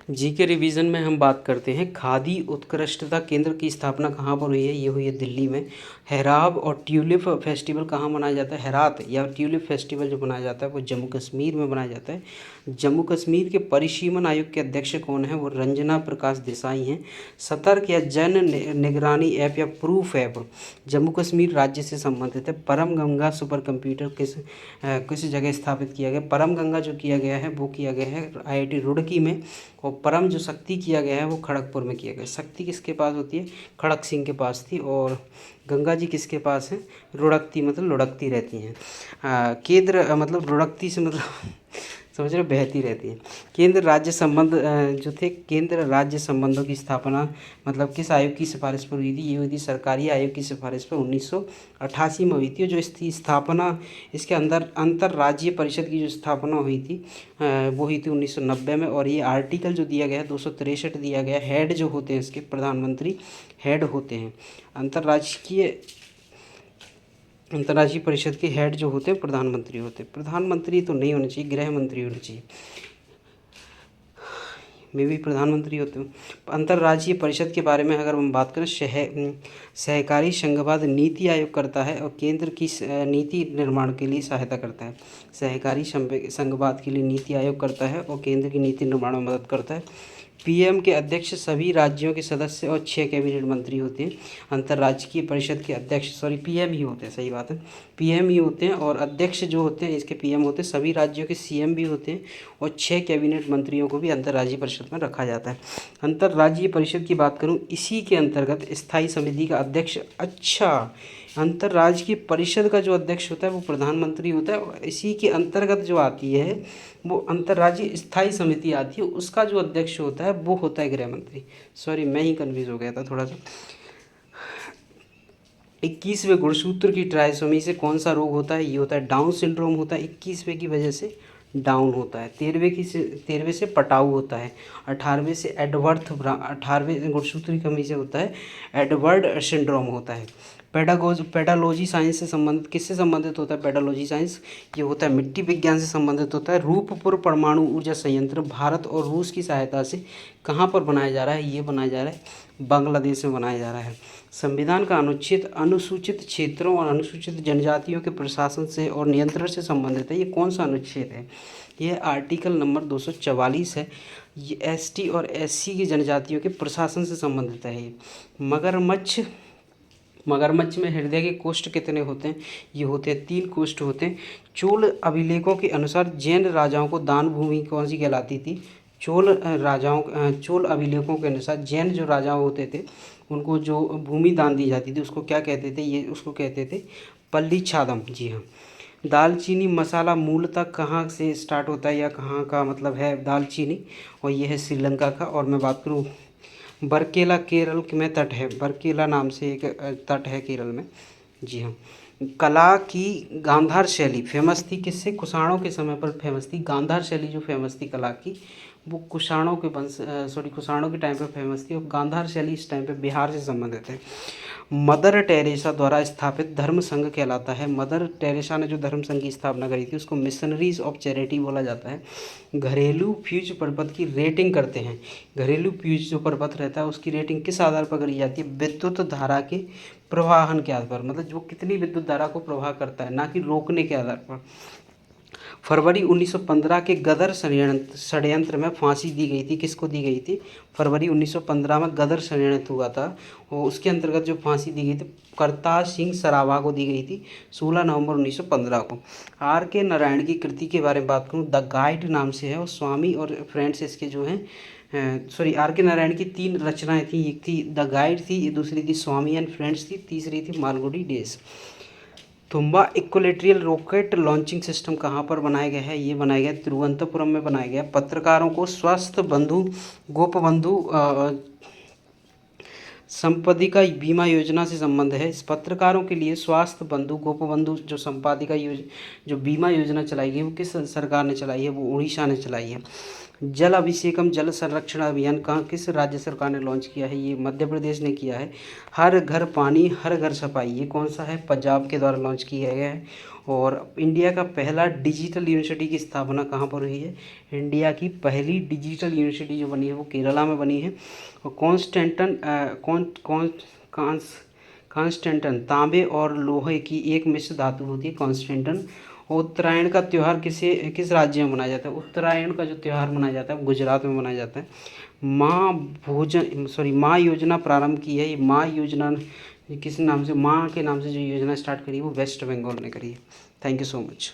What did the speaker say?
जी के रिवीजन में हम बात करते हैं खादी उत्कृष्टता केंद्र की स्थापना कहाँ पर हुई है। ये हुई है दिल्ली में। हेराब और ट्यूलिप फेस्टिवल कहाँ मनाया जाता है। हेरात या ट्यूलिप फेस्टिवल जो मनाया जाता है वो जम्मू कश्मीर में मनाया जाता है। जम्मू कश्मीर के परिसीमन आयोग के अध्यक्ष कौन है, वो रंजना प्रकाश देसाई हैं। सतर्क या जन निगरानी ऐप या प्रूफ ऐप जम्मू कश्मीर राज्य से संबंधित है। परम गंगा सुपर कंप्यूटर किस जगह स्थापित किया गया। परम गंगा जो किया गया है वो किया गया है IIT रुड़की में, और परम जो शक्ति किया गया है वो खड़गपुर में किया गया। शक्ति किसके पास होती है, खड़ग सिंह के पास थी, और गंगा जी किसके पास है, रुड़कती, मतलब लुढ़कती रहती हैं। केंद्र मतलब रुड़कती से मतलब समझ रहे हो, बहती रहती है। केंद्र राज्य संबंध जो थे, केंद्र राज्य संबंधों की स्थापना मतलब किस आयोग की सिफारिश पर हुई थी। ये हुई थी सरकारी आयोग की सिफारिश पर 1988 में हुई थी। जो इसकी स्थापना, इसके अंदर अंतर्राज्यीय परिषद की जो स्थापना हुई थी वो हुई थी 1990 में। और ये आर्टिकल जो दिया गया है 263 दिया गया। हेड जो होते हैं इसके, प्रधानमंत्री हेड होते हैं। अंतर्राज्यीय परिषद के हेड जो होते हैं प्रधानमंत्री होते हैं। प्रधानमंत्री तो नहीं होने चाहिए, गृह मंत्री होने चाहिए, में भी प्रधानमंत्री होते हैं। अंतर्राज्यीय परिषद के बारे में अगर हम बात करें, सहकारी संघवाद नीति आयोग करता है और केंद्र की नीति निर्माण के लिए सहायता करता है। सहकारी संघवाद के लिए नीति आयोग करता है और केंद्र की नीति निर्माण में मदद करता है। PM के अध्यक्ष सभी राज्यों के सदस्य और 6 कैबिनेट मंत्री होते हैं। अंतर्राज्यीय परिषद के अध्यक्ष PM ही होते हैं, सही बात है, PM ही होते हैं। और अध्यक्ष जो होते हैं इसके PM होते हैं। सभी राज्यों के CM भी होते हैं और 6 कैबिनेट मंत्रियों को भी अंतर्राज्यीय परिषद में रखा जाता है। अंतर्राज्यीय परिषद की बात करूं, इसी के अंतर्गत स्थायी समिति का अध्यक्ष, अच्छा, अंतर्राज्यीय परिषद का जो अध्यक्ष होता है वो प्रधानमंत्री होता है, और इसी के अंतर्गत जो आती है वो अंतर्राज्यीय स्थायी समिति आती है, उसका जो अध्यक्ष होता है वो होता है गृह मंत्री। सॉरी, मैं ही कन्फ्यूज हो गया था थोड़ा सा। 21वें गुणसूत्र की ट्राइसोमी से कौन सा रोग होता है, ये होता है डाउन सिंड्रोम होता है। 21वें की वजह से डाउन होता है। 13वें से पटाऊ होता है। 18वें से 18वें गुणसूत्र की कमी से होता है एडवर्ड सिंड्रोम होता है। पेडालॉजी साइंस से संबंधित, किससे संबंधित होता है पेडालॉजी साइंस, ये होता है मिट्टी विज्ञान से संबंधित होता है। रूपपुर परमाणु ऊर्जा संयंत्र भारत और रूस की सहायता से कहाँ पर बनाया जा रहा है, ये बनाया जा रहा है बांग्लादेश में बनाया जा रहा है। संविधान का अनुच्छेद अनुसूचित क्षेत्रों और अनुसूचित जनजातियों के प्रशासन से और नियंत्रण से संबंधित है। ये कौन सा अनुच्छेद है, ये आर्टिकल नंबर 244 है। ये ST और SC की जनजातियों के प्रशासन से संबंधित है। ये मगरमच्छ में हृदय के कोष्ठ कितने होते हैं, ये होते हैं 3 कोष्ठ होते हैं। चोल अभिलेखों के अनुसार जैन राजाओं को दान भूमि कौन सी कहलाती थी, चोल अभिलेखों के अनुसार जैन जो राजा होते थे उनको जो भूमि दान दी जाती थी उसको क्या कहते थे, ये उसको कहते थे पल्ली छादम। जी हाँ। दालचीनी मसाला मूलतः कहाँ से स्टार्ट होता है या कहाँ का मतलब है दालचीनी, और ये है श्रीलंका का। और मैं बात करूँ बरकेला, केरल में तट है, बरकेला नाम से एक तट है केरल में। जी हाँ। कला की गांधार शैली फेमस थी किससे, कुषाणों के समय पर फेमस थी। गांधार शैली जो फेमस थी कला की, वो कुषाणों के टाइम पे फेमस थी। और गांधार शैली इस टाइम पे बिहार से संबंधित है। मदर टेरेसा द्वारा स्थापित धर्म संघ कहलाता है। मदर टेरेसा ने जो धर्म संघ की स्थापना करी थी उसको मिशनरीज ऑफ चैरिटी बोला जाता है। घरेलू फ्यूज प्रपत्र की रेटिंग करते हैं। घरेलू फ्यूज जो प्रपत्र रहता है उसकी रेटिंग किस आधार पर करी जाती है, विद्युत धारा के प्रवाहन के आधार पर, मतलब जो कितनी विद्युत धारा को प्रवाह करता है, ना कि रोकने के आधार पर। फरवरी 1915 के गदर षड्यंत्र में फांसी दी गई थी, किसको दी गई थी, फरवरी 1915 में गदर षड्यंत्र हुआ था और उसके अंतर्गत जो फांसी दी गई थी करतार सिंह सराभा को दी गई थी 16 नवंबर 1915 को। R.K. नारायण की कृति के बारे में बात करूँ, द गाइड नाम से है, और स्वामी और फ्रेंड्स इसके जो हैं R.K. नारायण की 3 रचनाएं थी। एक थी द गाइड थी, दूसरी थी स्वामी एंड फ्रेंड्स थी, तीसरी थी Malgudi days. Thumba equatorial rocket launching system कहाँ पर बनाया गया है, ये बनाया गया तिरुवनंतपुरम में बनाया गया। पत्रकारों को स्वास्थ्य बंधु गोपबंधु संपत्तिका बीमा योजना से संबंध है। इस पत्रकारों के लिए स्वास्थ्य बंधु गोपबंधु जो संपादिका जो बीमा योजना चलाई गई वो किस सरकार ने चलाई है, वो उड़ीसा ने चलाई है। जल अभिषेकम जल संरक्षण अभियान कहाँ किस राज्य सरकार ने लॉन्च किया है? ये मध्य प्रदेश ने किया है। हर घर पानी हर घर सफाई, ये कौन सा है? पंजाब के द्वारा लॉन्च किया गया है। और इंडिया का पहला डिजिटल यूनिवर्सिटी की स्थापना कहाँ पर हुई है? इंडिया की पहली डिजिटल यूनिवर्सिटी जो बनी है वो केरला में बनी है। और कॉन्स्टेंटन तांबे और लोहे की एक मिश्र धातु होती है कॉन्स्टेंटन। उत्तरायण का त्यौहार किस राज्य में मनाया जाता है? उत्तरायण का जो त्यौहार मनाया जाता है वो गुजरात में मनाया जाता है। माँ योजना प्रारंभ की है, ये माँ योजना किस नाम से, माँ के नाम से जो योजना स्टार्ट करी है वो वेस्ट बंगाल ने करी है। Thank you so much.